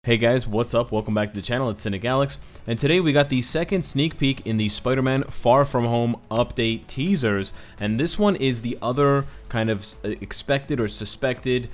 Hey guys, what's up? Welcome back to the channel. It's Cynicalex, and today we got the second sneak peek in the Spider-Man Far From Home update teasers, and this one is the other kind of expected or suspected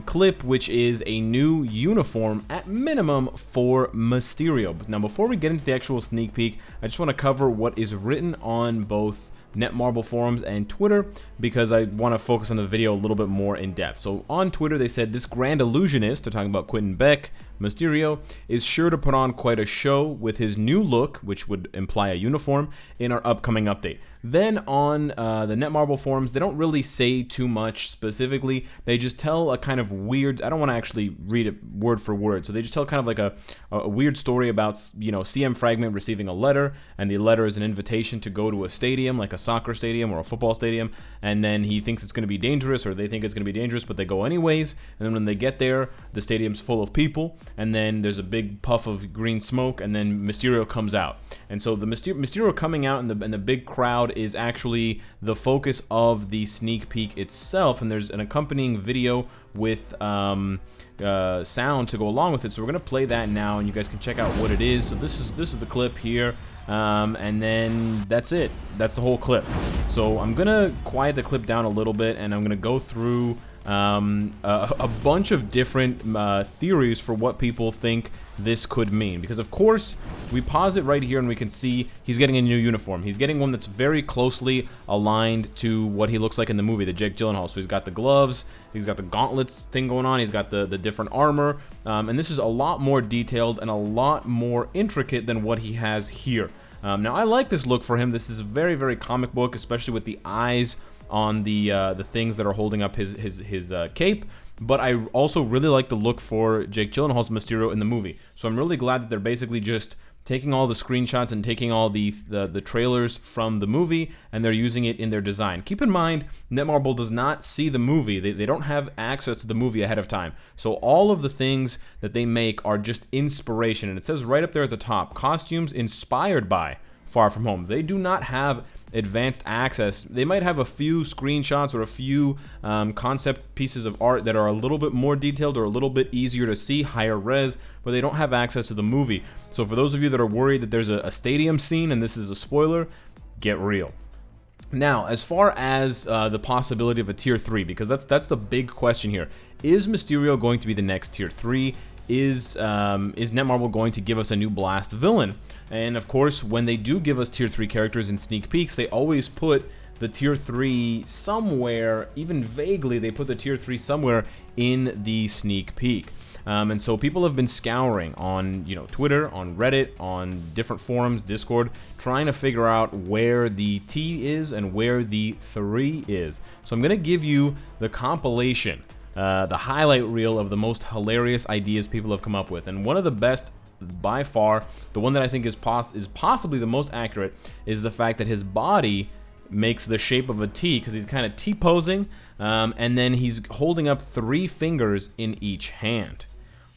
clip, which is a new uniform at minimum for Mysterio. But now, before we get into the actual sneak peek, I just want to cover what is written on both Netmarble forums and Twitter, because I want to focus on the video a little bit more in depth. So on Twitter they said this grand illusionist, they're talking about Quentin Beck, Mysterio, is sure to put on quite a show with his new look, which would imply a uniform, in our upcoming update. Then on the Netmarble forums, they don't really say too much specifically. They just tell a kind of weird, I don't want to actually read it word for word, so they just tell kind of like a weird story about, you know, CM Fragment receiving a letter, and the letter is an invitation to go to a stadium, like a soccer stadium or a football stadium, and then he thinks it's going to be dangerous, or they think it's going to be dangerous, but they go anyways, and then when they get there, the stadium's full of people, and then there's a big puff of green smoke, and then Mysterio comes out. And so the Mysterio coming out in the big crowd is actually the focus of the sneak peek itself, and there's an accompanying video with sound to go along with it. So we're gonna play that now, and you guys can check out what it is. So this is the clip here, and then that's it. That's the whole clip. So I'm gonna quiet the clip down a little bit, and I'm gonna go through a bunch of different theories for what people think this could mean, because of course we pause it right here and we can see he's getting a new uniform. He's getting one that's very closely aligned to what he looks like in the movie, the Jake Gyllenhaal. So he's got the gloves, he's got the gauntlets thing going on, he's got the different armor, and this is a lot more detailed and a lot more intricate than what he has here. Now I like this look for him. This is very, very comic book, especially with the eyes on the things that are holding up his cape. But I also really like the look for Jake Gyllenhaal's Mysterio in the movie. So I'm really glad that they're basically just taking all the screenshots and taking all the trailers from the movie, and they're using it in their design. Keep in mind, Netmarble does not see the movie. They don't have access to the movie ahead of time. So all of the things that they make are just inspiration. And it says right up there at the top, costumes inspired by Far From Home. They do not have advanced access. They might have a few screenshots or a few concept pieces of art that are a little bit more detailed or a little bit easier to see, higher res, but they don't have access to the movie. So for those of you that are worried that there's a stadium scene and this is a spoiler, get real. Now, as far as the possibility of a tier 3, because that's the big question here. Is Mysterio going to be the next tier 3? Is Netmarble going to give us a new Blast villain? And of course, when they do give us tier 3 characters in sneak peeks, they always put the tier 3 somewhere, even vaguely, they put the tier 3 somewhere in the sneak peek. And so people have been scouring on, you know, Twitter, on Reddit, on different forums, Discord, trying to figure out where the T is and where the 3 is. So I'm going to give you the compilation, the highlight reel of the most hilarious ideas people have come up with. And one of the best, by far, the one that I think is possibly the most accurate, is the fact that his body makes the shape of a T, because he's kind of T-posing, and then he's holding up 3 fingers in each hand.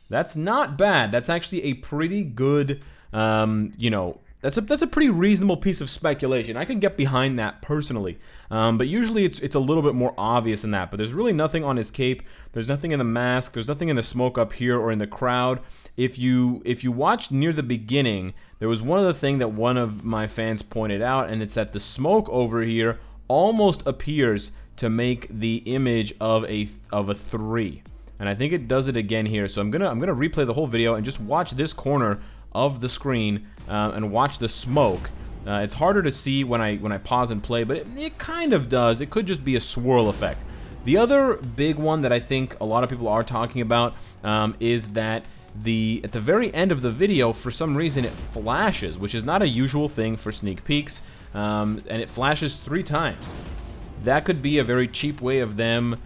That's not bad. That's actually a pretty good, you know, that's a pretty reasonable piece of speculation. I can get behind that personally, but usually it's a little bit more obvious than that. But there's really nothing on his cape. There's nothing in the mask. There's nothing in the smoke up here or in the crowd. If you watched near the beginning, there was one other thing that one of my fans pointed out, and it's that the smoke over here almost appears to make the image of a 3. And I think it does it again here. So I'm gonna replay the whole video and just watch this corner of the screen and watch the smoke. It's harder to see when I pause and play, but it kind of does. It could just be a swirl effect. The other big one that I think a lot of people are talking about is that at the very end of the video, for some reason, it flashes, which is not a usual thing for sneak peeks, and it flashes 3 times. That could be a very cheap way of them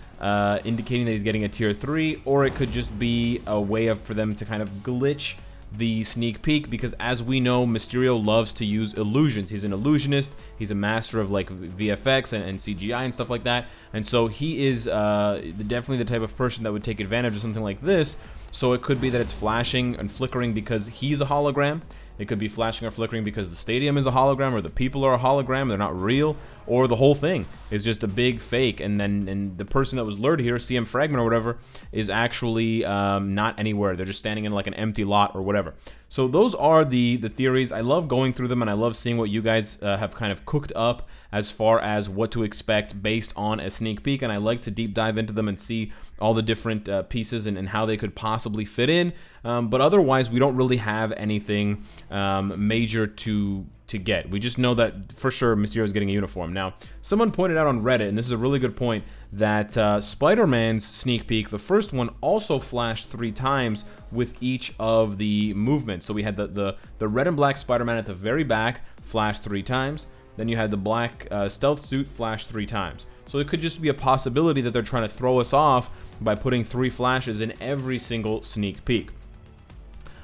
indicating that he's getting a tier 3, or it could just be a way for them to kind of glitch the sneak peek, because as we know, Mysterio loves to use illusions. He's an illusionist. He's a master of like VFX and CGI and stuff like that, and so he is definitely the type of person that would take advantage of something like this. So it could be that it's flashing and flickering because he's a hologram, It could be flashing or flickering because the stadium is a hologram, or the people are a hologram, they're not real, or the whole thing is just a big fake, and the person that was lured here, CM Fragment or whatever, is actually not anywhere. They're just standing in like an empty lot or whatever. So those are the theories. I love going through them, and I love seeing what you guys have kind of cooked up as far as what to expect based on a sneak peek, and I like to deep dive into them and see all the different pieces and how they could possibly fit in. But otherwise, we don't really have anything major to get. We just know that for sure Mysterio is getting a uniform. Now, someone pointed out on Reddit, and this is a really good point, that Spider-Man's sneak peek, the first one, also flashed 3 times with each of the movements. So we had the red and black Spider-Man at the very back flash 3 times. Then you had the black stealth suit flash 3 times. So it could just be a possibility that they're trying to throw us off by putting 3 flashes in every single sneak peek.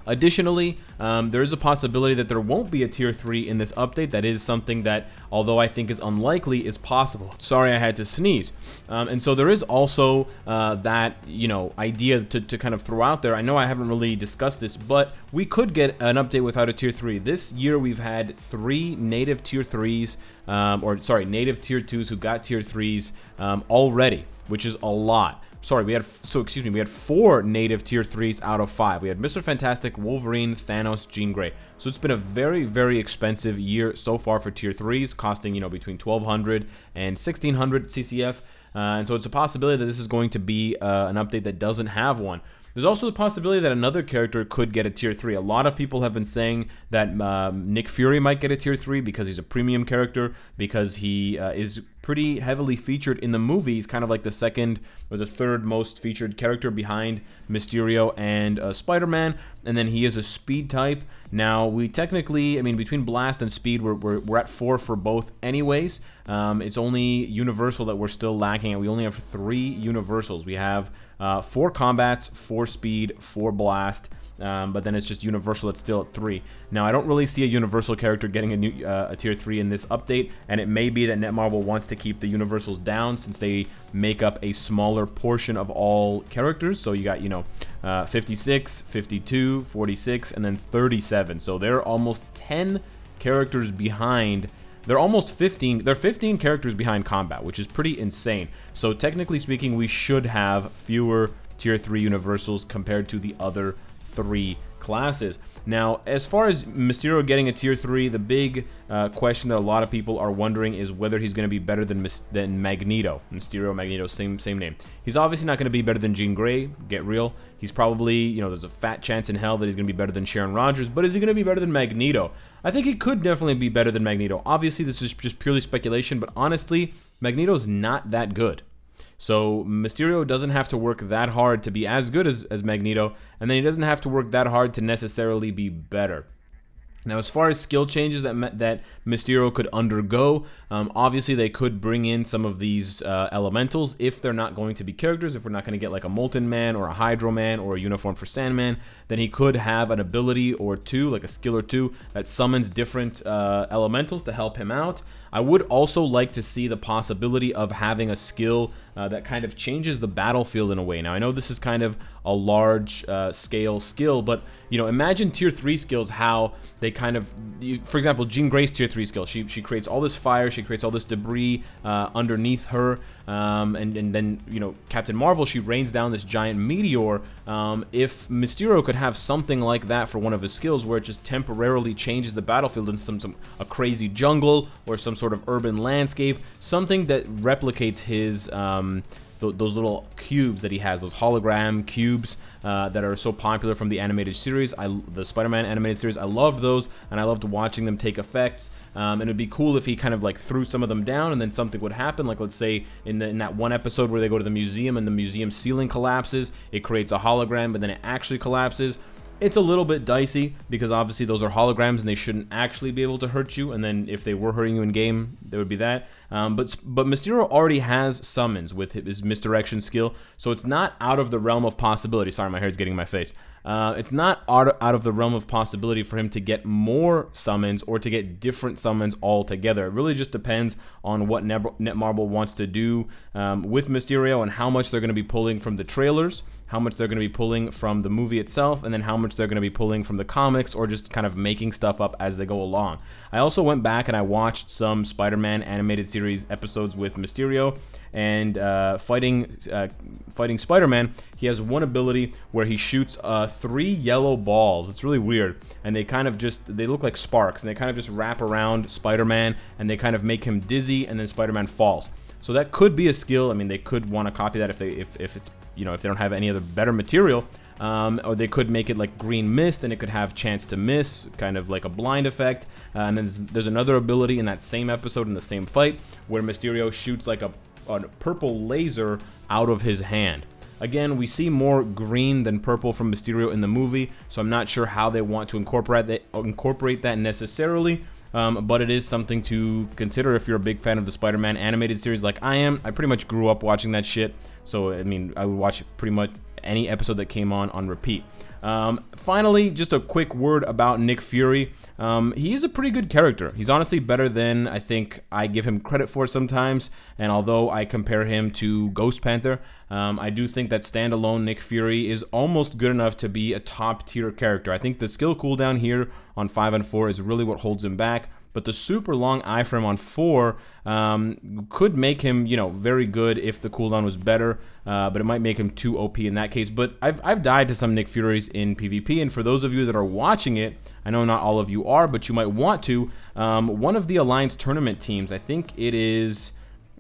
Additionally, there is a possibility that there won't be a Tier 3 in this update. That is something that, although I think is unlikely, is possible. Sorry, I had to sneeze. And so there is also that, idea to kind of throw out there. I know I haven't really discussed this, but we could get an update without a Tier 3. This year we've had 3 native Tier 3s, native Tier 2s who got Tier 3s already, which is a lot. Sorry, we had 4 native Tier 3s out of 5. We had Mr. Fantastic, Wolverine, Thanos, Jean Grey. So it's been a very, very expensive year so far for Tier 3s, costing, between 1,200 and 1,600 CCF. And so it's a possibility that this is going to be an update that doesn't have one. There's also the possibility that another character could get a Tier 3. A lot of people have been saying that Nick Fury might get a Tier 3 because he's a premium character, because he is pretty heavily featured in the movies, kind of like the second or the third most featured character behind Mysterio and Spider-Man, and then he is a speed type. Now, we technically, between Blast and Speed, we're at 4 for both anyways. It's only Universal that we're still lacking, and we only have 3 Universals. We have 4 Combats, 4 Speed, 4 Blast, but then it's just Universal that's still at 3. Now, I don't really see a Universal character getting a Tier 3 in this update, and it may be that Netmarble wants to keep the Universals down since they make up a smaller portion of all characters. So you got, 56, 52, 46, and then 37. So they're almost 10 characters behind. They're almost 15. They're 15 characters behind Combat, which is pretty insane. So technically speaking, we should have fewer Tier 3 Universals compared to the other 3 classes. Now, as far as Mysterio getting a Tier 3, the big question that a lot of people are wondering is whether he's going to be better than Magneto. Mysterio, Magneto, same name. He's obviously not going to be better than Jean Grey, get real. He's probably, there's a fat chance in hell that he's going to be better than Sharon Rogers, but is he going to be better than Magneto? I think he could definitely be better than Magneto. Obviously, this is just purely speculation, but honestly, Magneto's not that good. So Mysterio doesn't have to work that hard to be as good as Magneto, and then he doesn't have to work that hard to necessarily be better. Now, as far as skill changes that Mysterio could undergo, obviously they could bring in some of these elementals if they're not going to be characters. If we're not going to get like a Molten Man or a Hydro Man or a uniform for Sandman, then he could have an ability or 2, like a skill or 2, that summons different elementals to help him out. I would also like to see the possibility of having a skill that kind of changes the battlefield in a way. Now, I know this is kind of a large scale skill, but imagine Tier 3 skills, how they kind of, for example, Jean Grey's Tier 3 skill. She creates all this fire, she creates all this debris underneath her, and then Captain Marvel, she rains down this giant meteor. If Mysterio could have something like that for one of his skills, where it just temporarily changes the battlefield in a crazy jungle or some sort of urban landscape, something that replicates his those little cubes that he has, those hologram cubes that are so popular from the animated series, the Spider-Man animated series. I loved those, and I loved watching them take effects. And it'd be cool if he kind of like threw some of them down, and then something would happen. Like, let's say in that one episode where they go to the museum and the museum ceiling collapses, it creates a hologram, but then it actually collapses. It's a little bit dicey because obviously those are holograms and they shouldn't actually be able to hurt you, and then if they were hurting you in game, there would be that. But Mysterio already has summons with his misdirection skill, so it's not out of the realm of possibility. Sorry, my hair's getting in my face. It's not out of the realm of possibility for him to get more summons or to get different summons altogether. It really just depends on what Netmarble wants to do with Mysterio and how much they're going to be pulling from the trailers, how much they're going to be pulling from the movie itself, and then how much they're going to be pulling from the comics or just kind of making stuff up as they go along. I also went back and I watched some Spider-Man animated series episodes with Mysterio, and fighting Spider-Man, he has one ability where he shoots 3 yellow balls. It's really weird, and they look like sparks, and they kind of just wrap around Spider-Man, and they kind of make him dizzy, and then Spider-Man falls. So that could be a skill. I mean, they could want to copy that if it's, you know, if they don't have any other better material. Or they could make it like green mist, and it could have chance to miss, kind of like a blind effect. And then there's another ability in that same episode, in the same fight, where Mysterio shoots like a purple laser out of his hand. Again, we see more green than purple from Mysterio in the movie, so I'm not sure how they want to incorporate that necessarily. But it is something to consider if you're a big fan of the Spider-Man animated series like I am. I pretty much grew up watching that shit, so I mean, I would watch pretty much any episode that came on repeat. Finally, just a quick word about Nick Fury. He's a pretty good character. He's honestly better than I think I give him credit for sometimes, and although I compare him to Ghost Panther, I do think that standalone Nick Fury is almost good enough to be a top tier character. I think the skill cooldown here on 5 and 4 is really what holds him back, but the super long iframe on 4 could make him, you know, very good if the cooldown was better, but it might make him too OP in that case. But I've died to some Nick Furies in PvP, and for those of you that are watching it, I know not all of you are, but you might want to, one of the Alliance tournament teams, I think it is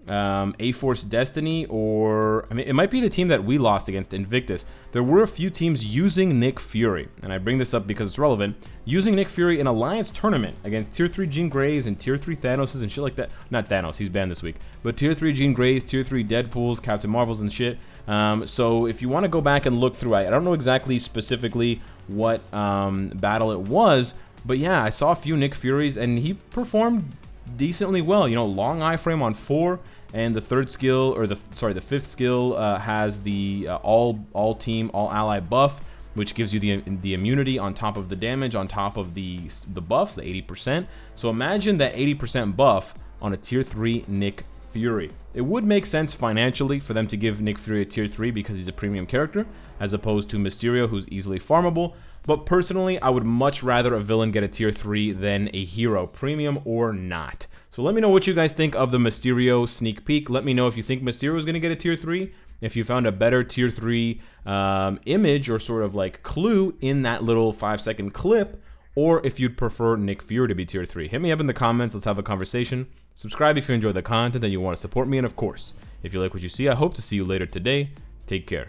A-Force Destiny, or I mean, it might be the team that we lost against, Invictus. There were a few teams using Nick Fury, and I bring this up because it's relevant, using Nick Fury in Alliance tournament against Tier 3 Jean Greys and Tier 3 Thanoses and shit like that. Not Thanos, he's banned this week, but Tier 3 Jean Greys, Tier 3 Deadpools, Captain Marvels and shit. So if you want to go back and look through, I don't know exactly specifically what battle it was, but yeah, I saw a few Nick Furies, and he performed decently well. You know, long iframe on 4, and the third skill, or the fifth skill, has the all team, all ally buff, which gives you the immunity on top of the damage, on top of the buffs, the 80%. So imagine that 80% buff on a tier 3 Nick Fury. It would make sense financially for them to give Nick Fury a tier 3 because he's a premium character, as opposed to Mysterio, who's easily farmable. But personally, I would much rather a villain get a tier 3 than a hero, premium or not. So let me know what you guys think of the Mysterio sneak peek. Let me know if you think Mysterio is going to get a tier 3, if you found a better tier 3 image or sort of like clue in that little 5-second clip, or if you'd prefer Nick Fury to be tier 3. Hit me up in the comments. Let's have a conversation. Subscribe if you enjoy the content and you want to support me. And of course, if you like what you see, I hope to see you later today. Take care.